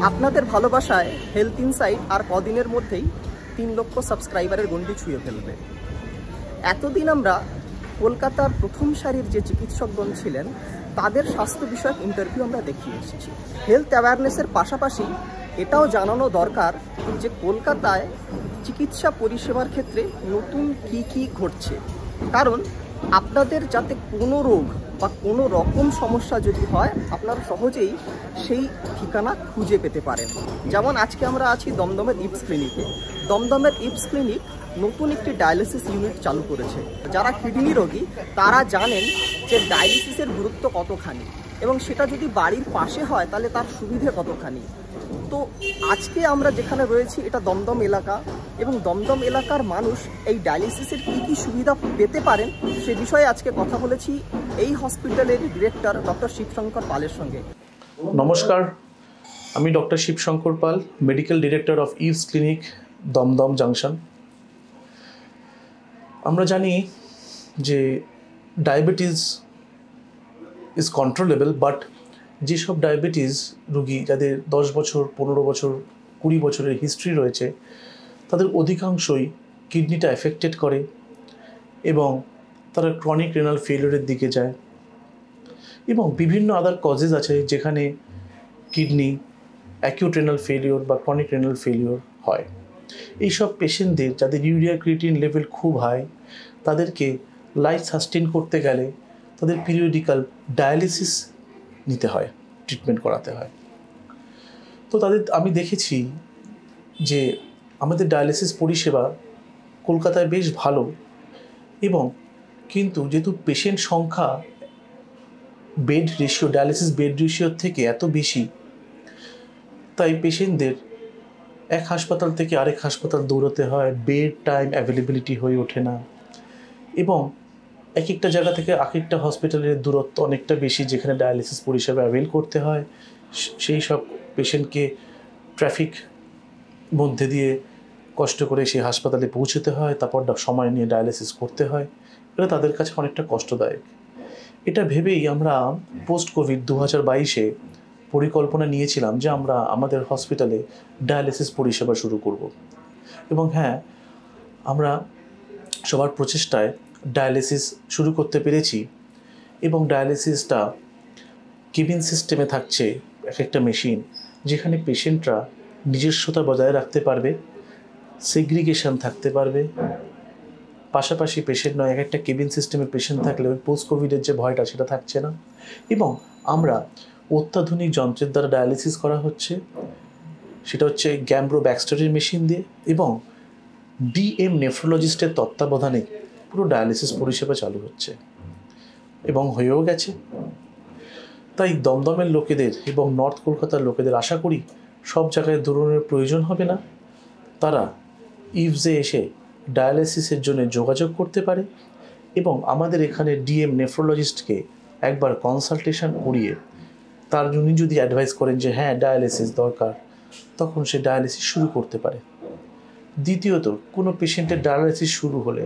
আপনাদের ভালোবাসায় health insight আর কদিনের মধ্যেই 3 লক্ষ সাবস্ক্রাইবারের গণ্ডি ছুঁয়ে ফেলবে। এতদিন আমরা কলকাতার প্রথম সারির যে চিকিৎসকগণ ছিলেন তাদের স্বাস্থ্য বিষয়ক ইন্টারভিউ আমরা দেখিয়ে এসেছি। হেলথ অ্যাওয়ারনেসের পাশাপাশি এটাও জানানো দরকার যে কলকাতায় চিকিৎসা পরিষেবার ক্ষেত্রে নতুন কি ঘটছে। কারণ আপনাদের যাতে কোনো রোগ বা কোনো রকম সমস্যা যদি হয় আপনারা সহজেই সেই ঠিকানা খুঁজে পেতে পারেন। যেমন আজকে আমরা আছি দমদমের ইপস ক্লিনিকে। দমদমের ইপস ক্লিনিক নতুন একটি ডায়ালিসিস ইউনিট চালু করেছে। যারা কিডনি রোগী তারা জানেন যে ডায়ালিসিসের গুরুত্ব কতখানি এবং সেটা যদি বাড়ির পাশে হয় তাহলে তার সুবিধে কতখানি। তো আজকে আমরা যেখানে রয়েছি এটা দমদম এলাকা এবং দমদম এলাকার মানুষ এই ডায়ালিসিসের কী সুবিধা পেতে পারেন সে বিষয়ে আজকে কথা বলেছি এই হসপিটালের ডিরেক্টর ডক্টর শিবশঙ্কর পালের সঙ্গে। নমস্কার, আমি doctor Shivshankar Pal, medical director of Ips clinic, Dumdum junction. আমরা জানি যে ডায়াবেটিস ইজ কন্ট্রোলেবল, বাট যেসব ডায়াবেটিস রুগী যাদের 10 বছর, 15 বছর, 20 বছরের হিস্ট্রি রয়েছে তাদের অধিকাংশই কিডনিটা এফেক্টেড করে এবং তারা ক্রনিক রেনাল ফেলিওরের দিকে যায় এবং বিভিন্ন আদার কজেস আছে যেখানে কিডনি অ্যাকিউট রেনাল ফেলিওর বা ক্রনিক রেনাল ফেলিওর হয়। এইসব পেশেন্টদের যাদের ইউরিয়া ক্রিয়েটিন লেভেল খুব হাই তাদেরকে লাইফ সাস্টেন করতে গেলে তাদের পিরিয়ডিক্যাল ডায়ালিসিস নিতে হয়, ট্রিটমেন্ট করাতে হয়। তো আমি দেখেছি যে আমাদের ডায়ালিসিস পরিষেবা কলকাতায় বেশ ভালো এবং কিন্তু যেহেতু পেশেন্ট সংখ্যা বেড রেশিও, ডায়ালিসিস বেড রেশিওর থেকে এত বেশি, তাই পেশেন্টদের এক হাসপাতাল থেকে আরেক হাসপাতাল দৌড়াতে হয়, বেড টাইম অ্যাভেলেবিলিটি হয়ে ওঠে না এবং এক একটা জায়গা থেকে এক একটা হসপিটালের দূরত্ব অনেকটা বেশি যেখানে ডায়ালিসিস পরিষেবা অ্যাভেল করতে হয়। সেই সব পেশেন্টকে ট্রাফিক মধ্যে দিয়ে কষ্ট করে সেই হাসপাতালে পৌঁছতে হয়, তারপর সময় নিয়ে ডায়ালিসিস করতে হয়। এটা তাদের কাছে অনেকটা কষ্টদায়ক। এটা ভেবেই আমরা পোস্ট কোভিড 2022-এ পরিকল্পনা নিয়েছিলাম যে আমরা আমাদের হসপিটালে ডায়ালিসিস পরিষেবা শুরু করব এবং হ্যাঁ, আমরা সবার প্রচেষ্টায় ডায়ালিসিস শুরু করতে পেরেছি এবং ডায়ালিসিসটা কেবিন সিস্টেমে থাকছে এক একটা মেশিন যেখানে পেশেন্টরা নিজস্বতা বজায় রাখতে পারবে, সেগ্রিগেশন থাকতে পারবে। পাশাপাশি পেশেন্ট নয়, এক একটা কেবিন সিস্টেমে পেশেন্ট থাকলে ওই পোস্ট কোভিডের যে ভয়টা সেটা থাকছে না এবং আমরা অত্যাধুনিক যন্ত্রের দ্বারা ডায়ালিসিস করা হচ্ছে। সেটা হচ্ছে গ্যাম্ব্রো ব্যাক্সটারের মেশিন দিয়ে এবং ডিএম নেফ্রোলজিস্টের তত্ত্বাবধানে পুরো ডায়ালিসিস পরিষেবা চালু হচ্ছে এবং হয়েও গেছে। তাই দমদমের লোকেদের এবং নর্থ কলকাতার লোকেদের আশা করি সব জায়গায় দৌড়ানোর প্রয়োজন হবে না। তারা ইপসে এসে ডায়ালিসিসের জন্য যোগাযোগ করতে পারে এবং আমাদের এখানে ডিএম নেফ্রোলজিস্টকে একবার কনসালটেশন করিয়ে তার উনি যদি অ্যাডভাইস করেন যে হ্যাঁ ডায়ালিসিস দরকার, তখন সে ডায়ালিসিস শুরু করতে পারে। দ্বিতীয়ত, কোনো পেশেন্টের ডায়ালিসিস শুরু হলে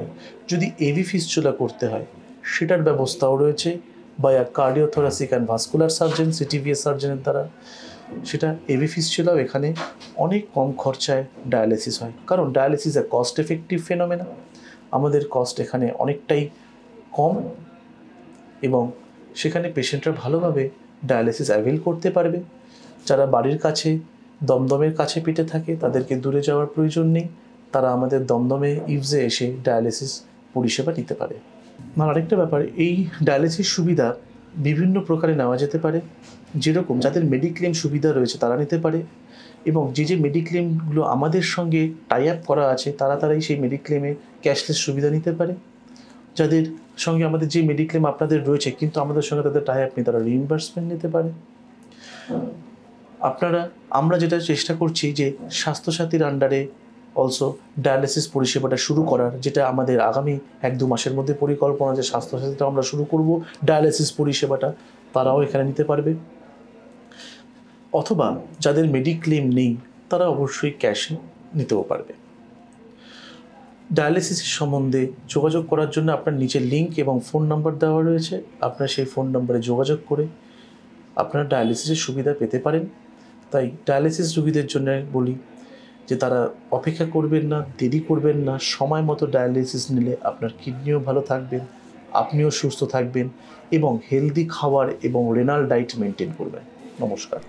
যদি এভি ফিস্চুলা করতে হয় সেটার ব্যবস্থাও রয়েছে বায়া কার্ডিওথোরাসিক অ্যান্ড ভাস্কুলার সার্জন, সিটিভিএ সার্জনের দ্বারা। সেটা এভি ফিস্চুলাও এখানে অনেক কম খরচায় ডায়ালিসিস হয়, কারণ ডায়ালিসিস এ কস্ট এফেক্টিভ ফেনোমেনা। আমাদের কস্ট এখানে অনেকটাই কম এবং সেখানে পেশেন্টরা ভালোভাবে ডায়ালিসিস অ্যাভেল করতে পারবে। যারা বাড়ির কাছে দমদমের কাছে পিঠে থাকে তাদেরকে দূরে যাওয়ার প্রয়োজন নেই, তারা আমাদের দমদমে ইপসে এসে ডায়ালিসিস পরিষেবা নিতে পারে। আর আরেকটা ব্যাপার, এই ডায়ালিসিস সুবিধা বিভিন্ন প্রকারে নেওয়া যেতে পারে। যেরকম যাদের মেডিক্লেম সুবিধা রয়েছে তারা নিতে পারে এবং যে মেডিক্লেমগুলো আমাদের সঙ্গে টাই আপ করা আছে তারাই সেই মেডিক্লেমে ক্যাশলেস সুবিধা নিতে পারে। যাদের সঙ্গে আমাদের যে মেডিক্লেম আপনাদের রয়েছে কিন্তু আমাদের সঙ্গে তাদের টাই আপ নেই তারা রিইম্বার্সমেন্ট নিতে পারে। আমরা যেটা চেষ্টা করছি যে স্বাস্থ্যসাথীর আন্ডারে অলসো ডায়ালিসিস পরিষেবাটা শুরু করার, যেটা আমাদের আগামী 1-2 মাসের মধ্যে পরিকল্পনা যে স্বাস্থ্যসাথীটা আমরা শুরু করব ডায়ালিসিস পরিষেবাটা, তারাও এখানে নিতে পারবে। অথবা যাদের মেডিক্লেম নেই তারা অবশ্যই ক্যাশে নিতেও পারবে। ডায়ালিসিসের সম্বন্ধে যোগাযোগ করার জন্য আপনার নিচে লিঙ্ক এবং ফোন নাম্বার দেওয়া রয়েছে। আপনারা সেই ফোন নাম্বারে যোগাযোগ করে আপনারা ডায়ালিসিসের সুবিধা পেতে পারেন। তাই ডায়ালিসিস রোগীদের জন্য বলি যে তারা অপেক্ষা করবেন না, দেরি করবেন না, সময় মতো ডায়ালিসিস নিলে আপনার কিডনিও ভালো থাকবেন, আপনিও সুস্থ থাকবেন এবং হেলদি খাবার এবং রেনাল ডায়েট মেনটেন করবেন। নমস্কার।